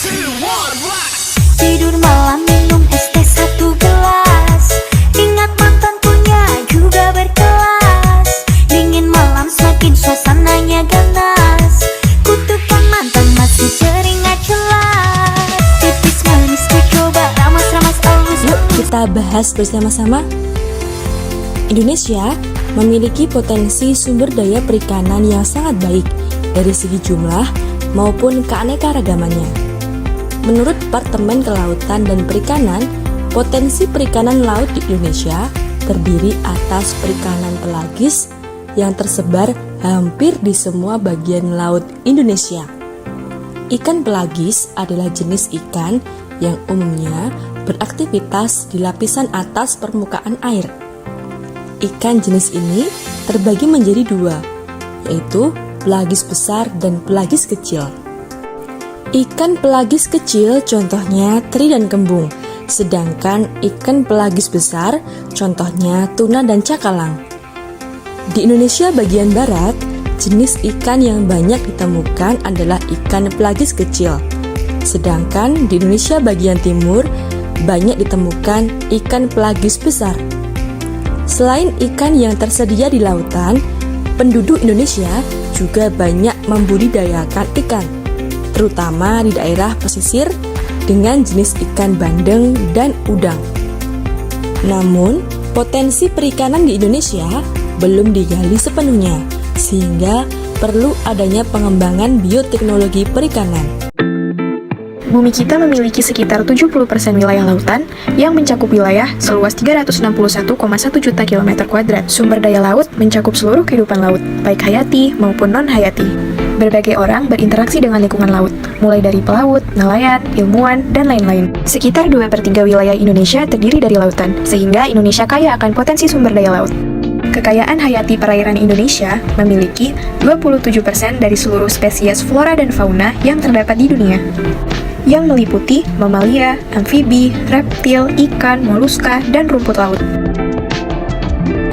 Tidur malam minum es teh 1 gelas. Ingat mantan punya juga berkelas. Dingin malam semakin suasananya ganas. Kutukan mantan masih teringat jelas. Tipis manis ku coba ramas-ramas halus. Yuk kita bahas bersama-sama. Indonesia memiliki potensi sumber daya perikanan yang sangat baik dari segi jumlah maupun keanekaragamannya. Menurut Departemen Kelautan dan Perikanan, potensi perikanan laut di Indonesia terdiri atas perikanan pelagis yang tersebar hampir di semua bagian laut Indonesia. Ikan pelagis adalah jenis ikan yang umumnya beraktivitas di lapisan atas permukaan air. Ikan jenis ini terbagi menjadi 2, yaitu pelagis besar dan pelagis kecil. Ikan pelagis kecil contohnya teri dan kembung, sedangkan ikan pelagis besar contohnya tuna dan cakalang. Di Indonesia bagian barat, jenis ikan yang banyak ditemukan adalah ikan pelagis kecil. Sedangkan di Indonesia bagian timur, banyak ditemukan ikan pelagis besar. Selain ikan yang tersedia di lautan, penduduk Indonesia juga banyak membudidayakan ikan, terutama di daerah pesisir dengan jenis ikan bandeng dan udang. Namun, potensi perikanan di Indonesia belum digali sepenuhnya, sehingga perlu adanya pengembangan bioteknologi perikanan. Bumi kita memiliki sekitar 70% wilayah lautan yang mencakup wilayah seluas 361,1 juta kilometer kuadrat. Sumber daya laut mencakup seluruh kehidupan laut, baik hayati maupun non-hayati. Berbagai orang berinteraksi dengan lingkungan laut, mulai dari pelaut, nelayan, ilmuwan, dan lain-lain. Sekitar 2/3 wilayah Indonesia terdiri dari lautan, sehingga Indonesia kaya akan potensi sumber daya laut. Kekayaan hayati perairan Indonesia memiliki 27% dari seluruh spesies flora dan fauna yang terdapat di dunia, yang meliputi mamalia, amfibi, reptil, ikan, moluska, dan rumput laut.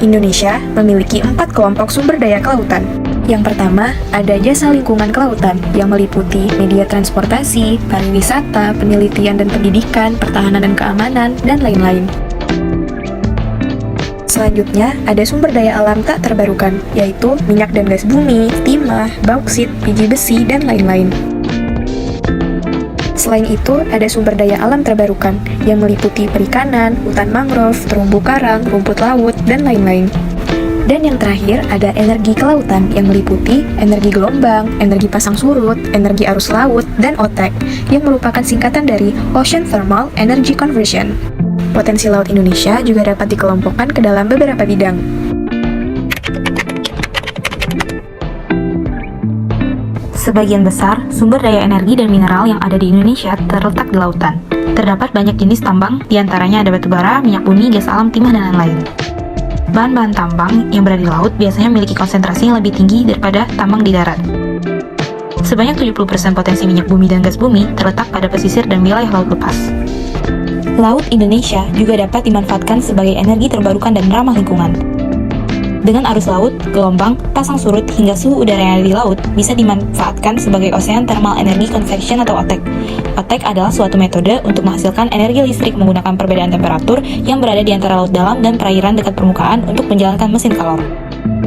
Indonesia memiliki 4 kelompok sumber daya kelautan. Yang pertama, ada jasa lingkungan kelautan yang meliputi media transportasi, pariwisata, penelitian dan pendidikan, pertahanan dan keamanan, dan lain-lain. Selanjutnya, ada sumber daya alam tak terbarukan, yaitu minyak dan gas bumi, timah, bauksit, biji besi, dan lain-lain. Selain itu, ada sumber daya alam terbarukan yang meliputi perikanan, hutan mangrove, terumbu karang, rumput laut, dan lain-lain. Dan yang terakhir, ada energi kelautan yang meliputi energi gelombang, energi pasang surut, energi arus laut, dan OTEC, yang merupakan singkatan dari Ocean Thermal Energy Conversion. Potensi laut Indonesia juga dapat dikelompokkan ke dalam beberapa bidang. Sebagian besar sumber daya energi dan mineral yang ada di Indonesia terletak di lautan. Terdapat banyak jenis tambang, diantaranya ada batu bara, minyak bumi, gas alam, timah, dan lain-lain. Bahan-bahan tambang yang berada di laut biasanya memiliki konsentrasi yang lebih tinggi daripada tambang di darat. Sebanyak 70% potensi minyak bumi dan gas bumi terletak pada pesisir dan wilayah laut lepas. Laut Indonesia juga dapat dimanfaatkan sebagai energi terbarukan dan ramah lingkungan. Dengan arus laut, gelombang, pasang surut, hingga suhu udara yang ada di laut bisa dimanfaatkan sebagai Ocean Thermal Energy Convection atau OTEC. OTEC adalah suatu metode untuk menghasilkan energi listrik menggunakan perbedaan temperatur yang berada di antara laut dalam dan perairan dekat permukaan untuk menjalankan mesin kalor.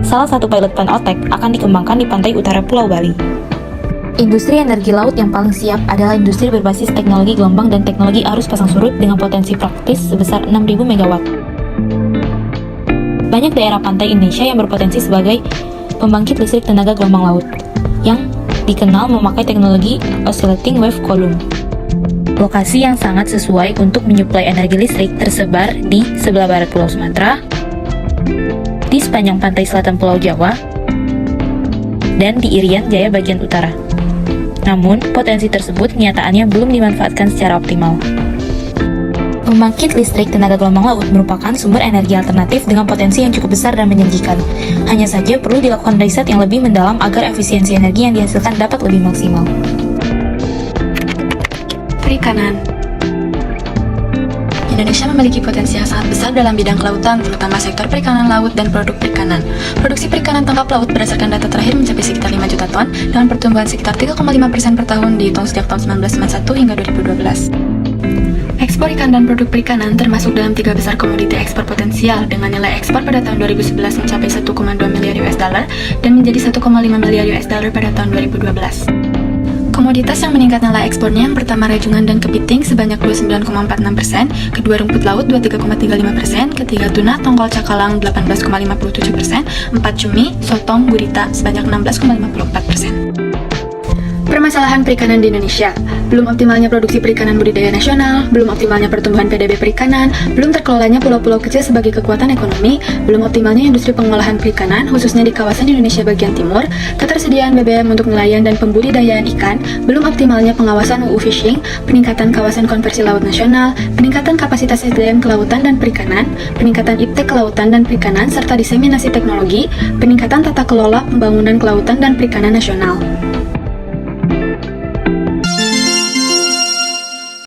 Salah satu pilot plant OTEC akan dikembangkan di pantai utara Pulau Bali. Industri energi laut yang paling siap adalah industri berbasis teknologi gelombang dan teknologi arus pasang surut dengan potensi praktis sebesar 6.000 MW. Banyak daerah pantai Indonesia yang berpotensi sebagai pembangkit listrik tenaga gelombang laut, yang dikenal memakai teknologi oscillating wave column. Lokasi yang sangat sesuai untuk menyuplai energi listrik tersebar di sebelah barat Pulau Sumatera, di sepanjang pantai selatan Pulau Jawa, dan di Irian Jaya bagian utara. Namun, potensi tersebut kenyataannya belum dimanfaatkan secara optimal. Pembangkit listrik tenaga gelombang laut merupakan sumber energi alternatif dengan potensi yang cukup besar dan menjanjikan. Hanya saja perlu dilakukan riset yang lebih mendalam agar efisiensi energi yang dihasilkan dapat lebih maksimal. Perikanan. Indonesia memiliki potensi yang sangat besar dalam bidang kelautan, terutama sektor perikanan laut dan produk perikanan. Produksi perikanan tangkap laut berdasarkan data terakhir mencapai sekitar 5 juta ton, dengan pertumbuhan sekitar 3,5% per tahun dihitung sejak tahun 1991 hingga 2012. Ekspor ikan dan produk perikanan termasuk dalam 3 besar komoditi ekspor potensial dengan nilai ekspor pada tahun 2011 mencapai 1,2 miliar US dollar dan menjadi 1,5 miliar US dollar pada tahun 2012. Komoditas yang meningkat nilai ekspornya yang pertama rajungan dan kepiting sebanyak 29,46%, kedua rumput laut 23,35%, ketiga tuna, tongkol cakalang 18,57%, empat cumi, sotong, gurita sebanyak 16,54%. Permasalahan perikanan di Indonesia, belum optimalnya produksi perikanan budidaya nasional, belum optimalnya pertumbuhan PDB perikanan, belum terkelolanya pulau-pulau kecil sebagai kekuatan ekonomi, belum optimalnya industri pengolahan perikanan, khususnya di kawasan Indonesia bagian timur, ketersediaan BBM untuk nelayan dan pembudidayaan ikan, belum optimalnya pengawasan UU Fishing, peningkatan kawasan konversi laut nasional, peningkatan kapasitas SDM kelautan dan perikanan, peningkatan IPTEK kelautan dan perikanan, serta diseminasi teknologi, peningkatan tata kelola pembangunan kelautan dan perikanan nasional.